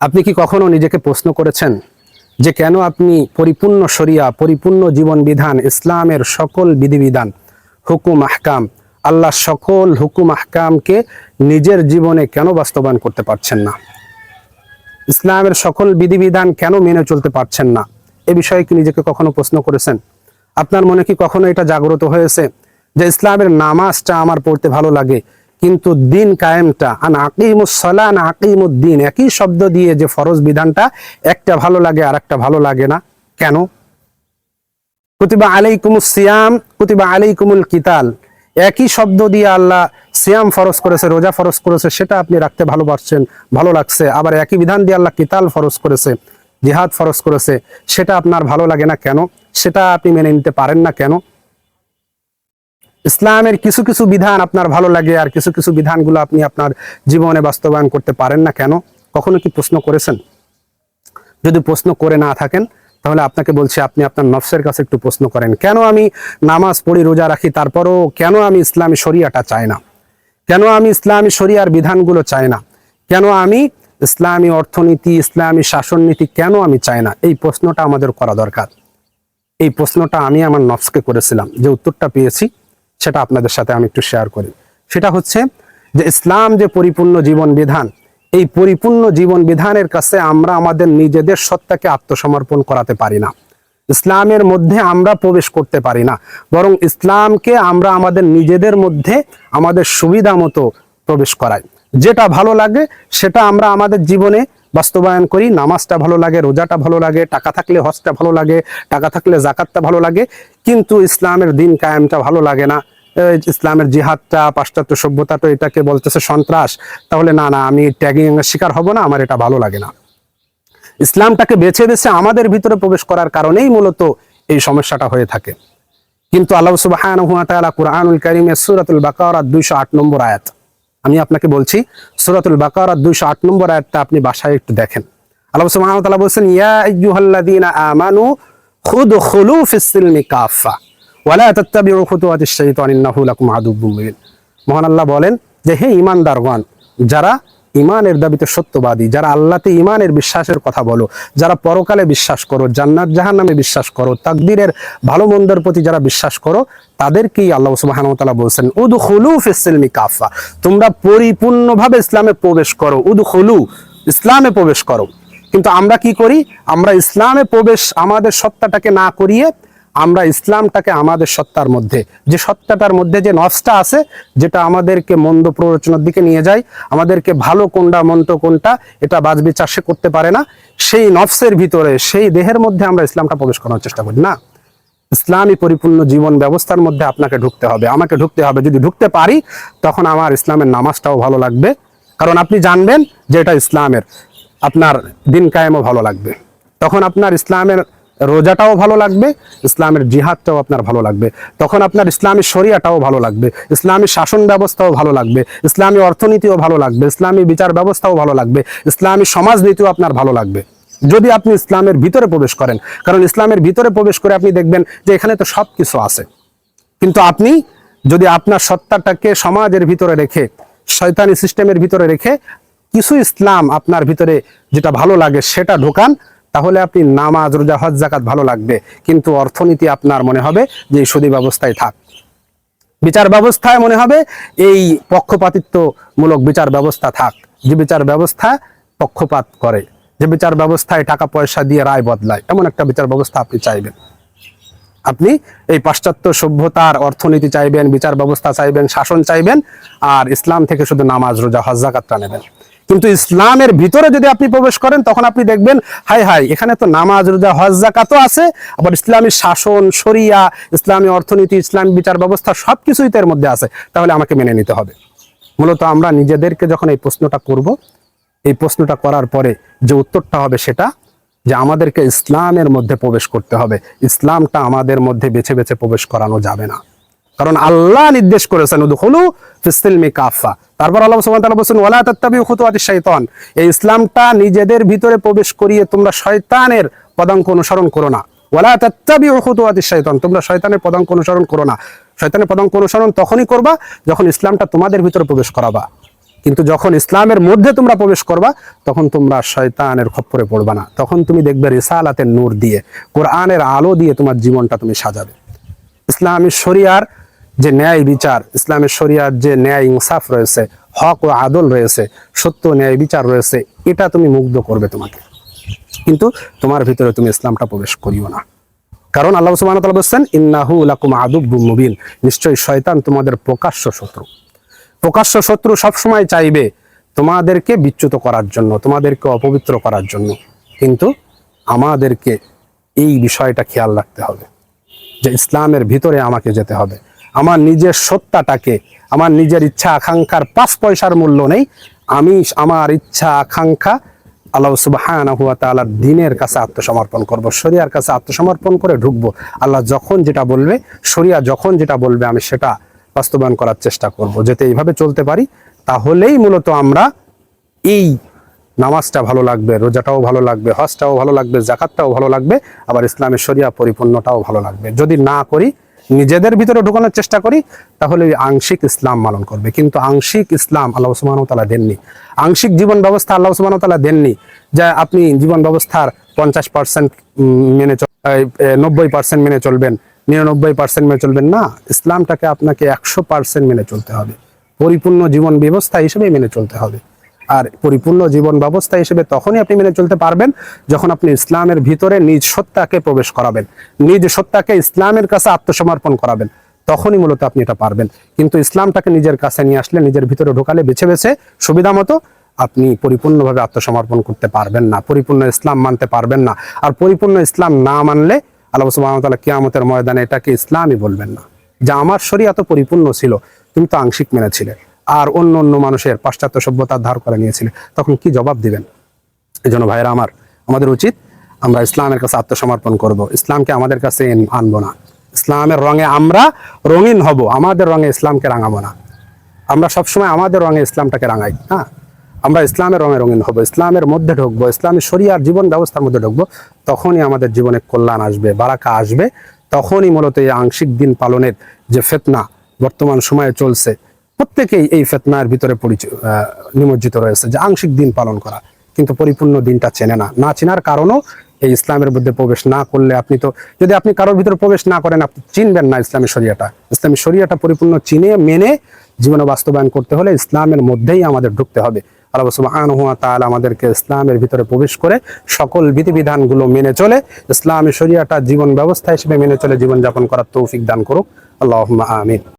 আপনি কি কখনো নিজেকে প্রশ্ন করেছেন যে কেন আপনি পরিপূর্ণ শরিয়া, পরিপূর্ণ জীবন বিধান, ইসলামের সকল বিধিবিধান, হুকুম আহকাম, আল্লাহর সকল হুকুম আহকামকে নিজের জীবনে কেন বাস্তবায়ন করতে পারছেন না? ইসলামের সকল বিধিবিধান কেন মেনে চলতে পারছেন না? এ বিষয়ে কি নিজেকে কখনো প্রশ্ন করেছেন? আপনার মনে কি কখনো এটা জাগ্রত হয়েছে যে ইসলামের নামাজটা আমার পড়তে ভালো লাগে, কিন্তু দিন কায়েমটা আন আকিমুস সালাহ না আকিমুদ্দিন, একই শব্দ দিয়ে যে ফরজ বিধানটা একটা ভালো লাগে আর একটা ভালো লাগে না কেন? কুতিবা আলাইকুমুস সিয়াম, কুতিবা আলাইকুমুল কিতাল, একই শব্দ দিয়ে আল্লাহ সিয়াম ফরজ করেছে, রোজা ফরজ করেছে, সেটা আপনি রাখতে ভালোবাসছেন, ভালো লাগছে। আবার একই বিধান দিয়ে আল্লাহ কিতাল ফরজ করেছে, জিহাদ ফরজ করেছে, সেটা আপনার ভালো লাগে না কেন? সেটা আপনি মেনে নিতে পারেন না কেন? ইসলামের কিছু কিছু বিধান আপনার ভালো লাগে আর কিছু কিছু বিধানগুলো আপনি আপনার জীবনে বাস্তবায়ন করতে পারেন না কেন? কখনো কি প্রশ্ন করেছেন? যদি প্রশ্ন করে না থাকেন তাহলে আপনাকে বলছি, আপনি আপনার নফসের কাছে একটু প্রশ্ন করেন, কেন আমি নামাজ পড়ি, রোজা রাখি, তারপরও কেন আমি ইসলামী শরিয়াটা চাই না? কেন আমি ইসলামী শরিয়ার বিধানগুলো চাই না? কেন আমি ইসলামী অর্থনীতি, ইসলামী শাসননীতি কেন আমি চাই না? এই প্রশ্নটা আমাদের করা দরকার। এই প্রশ্নটা আমি আমার নফসকে করেছিলাম, যে উত্তরটা পেয়েছি সেটা আপনাদের সাথে আমি একটু শেয়ার করি। সেটা হচ্ছে যে ইসলাম যে পরিপূর্ণ জীবন বিধান, এই পরিপূর্ণ জীবন বিধানের কাছে আমরা আমাদের নিজেদের সত্তাকে আত্মসমর্পণ করাতে পারি না। ইসলামের মধ্যে আমরা প্রবেশ করতে পারি না, বরং ইসলামকে আমরা আমাদের নিজেদের মধ্যে আমাদের সুবিধা মতো প্রবেশ করাই। যেটা ভালো লাগে সেটা আমরা আমাদের জীবনে বাস্তবায়ন করি। নামাজটা ভালো লাগে, রোজাটা ভালো লাগে, টাকা থাকলে হজটা ভালো লাগে, টাকা থাকলে জাকাতটা ভালো লাগে, কিন্তু ইসলামের দিন কায়েমটা ভালো লাগে না। ইসলামের জিহাদটা, পাশ্চাত্য সভ্যতাটা এটাকে বলতেছে সন্ত্রাস, তাহলে না না আমি ট্যাগিং এর শিকার হব না, আমার এটা ভালো লাগে না। ইসলামটাকে বেছে বেছে আমাদের ভিতরে প্রবেশ করার কারণেই মূলত এই সমস্যাটা হয়ে থাকে। কিন্তু আল্লাহ সুবহানাহু ওয়া তাআলা কুরআনুল কারীমের সূরাতুল বাকারা 208 নম্বর আয়াত, আমি আপনাকে বলছি, সূরাতুল বাকারা 208 নম্বর আয়াতটা আপনি বাসায় একটু দেখেন। আল্লাহ সুবহানাহু ওয়া তাআলা বলেন, ইয়া আইয়ুহাল্লাযীনা আমানু খুদখুলু ফিস সিলমি কাফা ওয়া লা তাত্তাবিউ খুতুওয়াতিশ শাইতান ইন্নাহু লাকুম আদুউম মুবিন। মহান আল্লাহ বলেন যে হে ঈমানদারগণ, যারা ঈমানের দাবিতে সত্যবাদী, যারা আল্লাহতে ঈমানের বিশ্বাসের কথা বলো, যারা পরকালে বিশ্বাস করো, জান্নাত জাহান্নামে বিশ্বাস করো, তাকদীরের ভালো মন্দের প্রতি যারা বিশ্বাস করো, তাদেরকেই আল্লাহ সুবহানাহু ওয়া তাআলা বলেন উদখুলু ফিস সিলমি কাফা, তোমরা পরিপূর্ণভাবে ইসলামে প্রবেশ করো। উদখুলু, ইসলামে প্রবেশ করো। কিন্তু আমরা কি করি? আমরা ইসলামে প্রবেশ আমাদের সত্তাটাকে না করিয়ে আমরা ইসলামটাকে আমাদের সত্তার মধ্যে, যে সত্তাটার মধ্যে যে নফসটা আছে, যেটা আমাদেরকে মন্দ প্ররোচনার দিকে নিয়ে যায়, আমাদেরকে ভালো কোনটা মন্দ কোনটা এটা বাছবিচার সে করতে পারে না, সেই নফসের ভিতরে, সেই দেহের মধ্যে আমরা ইসলামটা প্রবেশ করার চেষ্টা করি না। ইসলামী পরিপূর্ণ জীবন ব্যবস্থার মধ্যে আপনাকে ঢুকতে হবে, আমাকে ঢুকতে হবে। যদি ঢুকতে পারি তখন আমার ইসলামের নামাজটাও ভালো লাগবে, কারণ আপনি জানবেন যে এটা ইসলামের। আপনার দিন কায়েমও ভালো লাগবে, তখন আপনার ইসলামের রোজাটাও ভালো লাগবে, ইসলামের জিহাদটাও আপনার ভালো লাগবে, তখন আপনার ইসলামী শরিয়াটাও ভালো লাগবে, ইসলামী শাসন ব্যবস্থাও ভালো লাগবে, ইসলামী অর্থনীতিও ভালো লাগবে, ইসলামী বিচার ব্যবস্থাও ভালো লাগবে, ইসলামী সমাজনীতিও আপনার ভালো লাগবে, যদি আপনি ইসলামের ভিতরে প্রবেশ করেন। কারণ ইসলামের ভিতরে প্রবেশ করে আপনি দেখবেন যে এখানে তো সব কিছু আছে, কিন্তু আপনি যদি আপনার সত্তাটাকে সমাজের ভিতরে রেখে, শয়তানি সিস্টেমের ভিতরে রেখে কিছু ইসলাম আপনার ভিতরে যেটা ভালো লাগে সেটা ঢোকান, তাহলে আপনি নামাজ, রোজা, হজ, যাকাত ভালো লাগবে, কিন্তু অর্থনীতি আপনার মনে হবে যে এই সুদী ব্যবস্থায় থাক। বিচার ব্যবস্থায় মনে হবে এই পক্ষপাতিত্বমূলক বিচার ব্যবস্থা থাক, যে বিচার ব্যবস্থা পক্ষপাত করে, যে বিচার ব্যবস্থায় টাকা পয়সা দিয়ে রায় বদলায়, এমন একটা বিচার ব্যবস্থা আপনি চাইবেন। আপনি এই পাশ্চাত্য সভ্যতার অর্থনীতি চাইবেন, বিচার ব্যবস্থা চাইবেন, শাসন চাইবেন, আর ইসলাম থেকে শুধু নামাজ, রোজা, হজ, যাকাতটা নেবেন। কিন্তু ইসলামের ভিতরে যদি আপনি প্রবেশ করেন তখন আপনি দেখবেন হাই হাই, এখানে তো নামাজ, রোজা, হজ, যাকাতও আছে, আবার ইসলামী শাসন, শরিয়া, ইসলামী অর্থনীতি, ইসলামী বিচার ব্যবস্থা সবকিছুই এর মধ্যে আছে, তাহলে আমাকে মেনে নিতে হবে। মূলত আমরা নিজেদেরকে যখন এই প্রশ্নটা করব, এই প্রশ্নটা করার পরে যে উত্তরটা হবে সেটা যে আমাদেরকে ইসলামের মধ্যে প্রবেশ করতে হবে। ইসলামটা আমাদের মধ্যে বেছে বেছে প্রবেশ করানো যাবে না, কারণ আল্লাহ নির্দেশ করেছেন উদখুলু ফিস সিলমি কাফা। তারপর আল্লাহ সুবহানাহু ওয়া তাআলা বলেছেন ওয়ালা তাত্তাবিউ খুতুওয়াতিশ শাইতান, এই ইসলামটা নিজেদের ভিতরে প্রবেশ করিয়ে তোমরা শয়তানের পদাঙ্ক অনুসরণ করো না। ওয়ালা তাত্তাবিউ খুতুওয়াতিশ শাইতান, তোমরা শয়তানের পদাঙ্ক অনুসরণ করো না। শয়তানের পদাঙ্ক অনুসরণ তখনই করবা যখন ইসলামটা তোমাদের ভিতরে প্রবেশ করাবা। কিন্তু যখন ইসলামের মধ্যে তোমরা প্রবেশ করবা তখন তোমরা শয়তানের খপ্পরে পড়বা না। তখন তুমি দেখবে রিসালাতের নূর দিয়ে, কোরআনের আলো দিয়ে তোমার জীবনটা তুমি সাজাবে। ইসলামী শরিয়ার যে ন্যায় বিচার, ইসলামের শরিয়ার যে ন্যায় ইনসাফ রয়েছে, হক ও আদল রয়েছে, সত্য ন্যায় বিচার রয়েছে, এটা তুমি মুগ্ধ করবে তোমাকে। কিন্তু তোমার ভিতরে তুমি ইসলামটা প্রবেশ করিও না, কারণ আল্লাহ সুবহানাহু ওয়া তাআলা বলেন ইন্নাহু লাকুম আদুব্বুম মুবিন, নিশ্চয়ই শয়তান তোমাদের প্রকাশ্য শত্রু। প্রকাশ্য শত্রু সবসময় চাইবে তোমাদেরকে বিচ্যুত করার জন্য, তোমাদেরকে অপবিত্র করার জন্য। কিন্তু আমাদেরকে এই বিষয়টা খেয়াল রাখতে হবে যে ইসলামের ভিতরে আমাকে যেতে হবে। আমার নিজের সত্তাটাকে, আমার নিজের ইচ্ছা আকাঙ্ক্ষার 5 পয়সার মূল্য নেই। আমি আমার ইচ্ছা আকাঙ্ক্ষা আল্লাহ সুবহানাহু ওয়া তাআলার দ্বীনের কাছে আত্মসমর্পণ করব, শরিয়ার কাছে আত্মসমর্পণ করে ঢুকবো। আল্লাহ যখন যেটা বলবে, শরিয়া যখন যেটা বলবে, আমি সেটা বাস্তবায়ন করার চেষ্টা করব। যাতে এইভাবে চলতে পারি, তাহলেই মূলত আমরা এই নামাজটা ভালো লাগবে, রোজাটাও ভালো লাগবে, হজটাও ভালো লাগবে, যাকাতটাও ভালো লাগবে, আবার ইসলামের শরিয়া পরিপূর্ণটাও ভালো লাগবে। যদি না করি, নিজেদের ভিতরে ঢোকানোর চেষ্টা করি, তাহলে আংশিক ইসলাম পালন করবে। কিন্তু আংশিক ইসলাম আল্লাহ সুবহানাহু ওয়া তাআলা দেননি। আংশিক জীবন ব্যবস্থা আল্লাহ সুবহানাহু ওয়া তাআলা দেননি যে আপনি জীবন ব্যবস্থার 50% মেনে 90% মেনে চলবেন, 99% মেনে চলবেন না। ইসলামটাকে আপনাকে 100% মেনে চলতে হবে, পরিপূর্ণ জীবন ব্যবস্থা হিসেবে মেনে চলতে হবে। আর পরিপূর্ণ জীবন ব্যবস্থা হিসেবে তখনই আপনি মেনে চলতে পারবেন যখন আপনি ইসলামের ভিতরে নিজ সত্তাকে প্রবেশ করাবেন, নিজ সত্তাকে ইসলামের কাছে আত্মসমর্পণ করাবেন, তখনই মূলত আপনি এটা পারবেন। কিন্তু ইসলামটাকে নিজের কাছে নিয়ে আসলে, নিজের ভিতরে ঢোকালে, বেছে বেছে সুবিধা মতো আপনি পরিপূর্ণভাবে আত্মসমর্পণ করতে পারবেন না, পরিপূর্ণ ইসলাম মানতে পারবেন না। আর পরিপূর্ণ ইসলাম না মানলে আল্লাহ সুবহানাহু ওয়া তাআলা কিয়ামতের ময়দানে এটাকে ইসলামই বলবেন না, যে আমার শরিয়াত পরিপূর্ণ ছিল, তুমি তো আংশিক মেনেছিলে আর অন্য অন্য মানুষের পাশ্চাত্য সভ্যতার ধার করে নিয়েছিলে, তখন কি জবাব দিবেন? এই জন্য ভাইরা আমার, আমাদের উচিত আমরা ইসলামের কাছে আত্মসমর্পণ করব, ইসলামকে আমাদের কাছে আনবো না। ইসলামের রঙে আমরা রঙিন হব, আমাদের রঙে ইসলামকে রাঙাবো না। আমরা সবসময় আমাদের রঙে ইসলামটাকে রাঙাই, হ্যাঁ, আমরা ইসলামের রঙে রঙিন হব, ইসলামের মধ্যে ঢুকবো, ইসলামী শরিয়ার জীবন ব্যবস্থার মধ্যে ঢুকবো। তখনই আমাদের জীবনে কল্যাণ আসবে, বারাকা আসবে। তখনই মূলত এই আংশিক দিন পালনের যে ফিতনা বর্তমান সময়ে চলছে, প্রত্যেকেই এই ফিতনার ভিতরে নিমজ্জিত রয়েছে, যে আংশিক দিন পালন করা, কিন্তু পরিপূর্ণ দিনটা চেনে না। না চেনার কারণও এই ইসলামের মধ্যে প্রবেশ না করলে, আপনি তো যদি আপনি কারোর ভিতরে প্রবেশ না করেন, আপনি চিনবেন না ইসলামী শরিয়াটা। ইসলামী শরিয়াটা পরিপূর্ণ চিনে মেনে জীবনে বাস্তবায়ন করতে হলে ইসলামের মধ্যেই আমাদের ঢুকতে হবে। আল্লাহ সুবহানাহু ওয়া তাআলা আমাদেরকে ইসলামের ভিতরে প্রবেশ করে সকল বিধিবিধানগুলো মেনে চলে, ইসলামী শরিয়াটা জীবন ব্যবস্থা হিসেবে মেনে চলে জীবনযাপন করার তৌফিক দান করুক। আল্লাহুম্মা আমিন।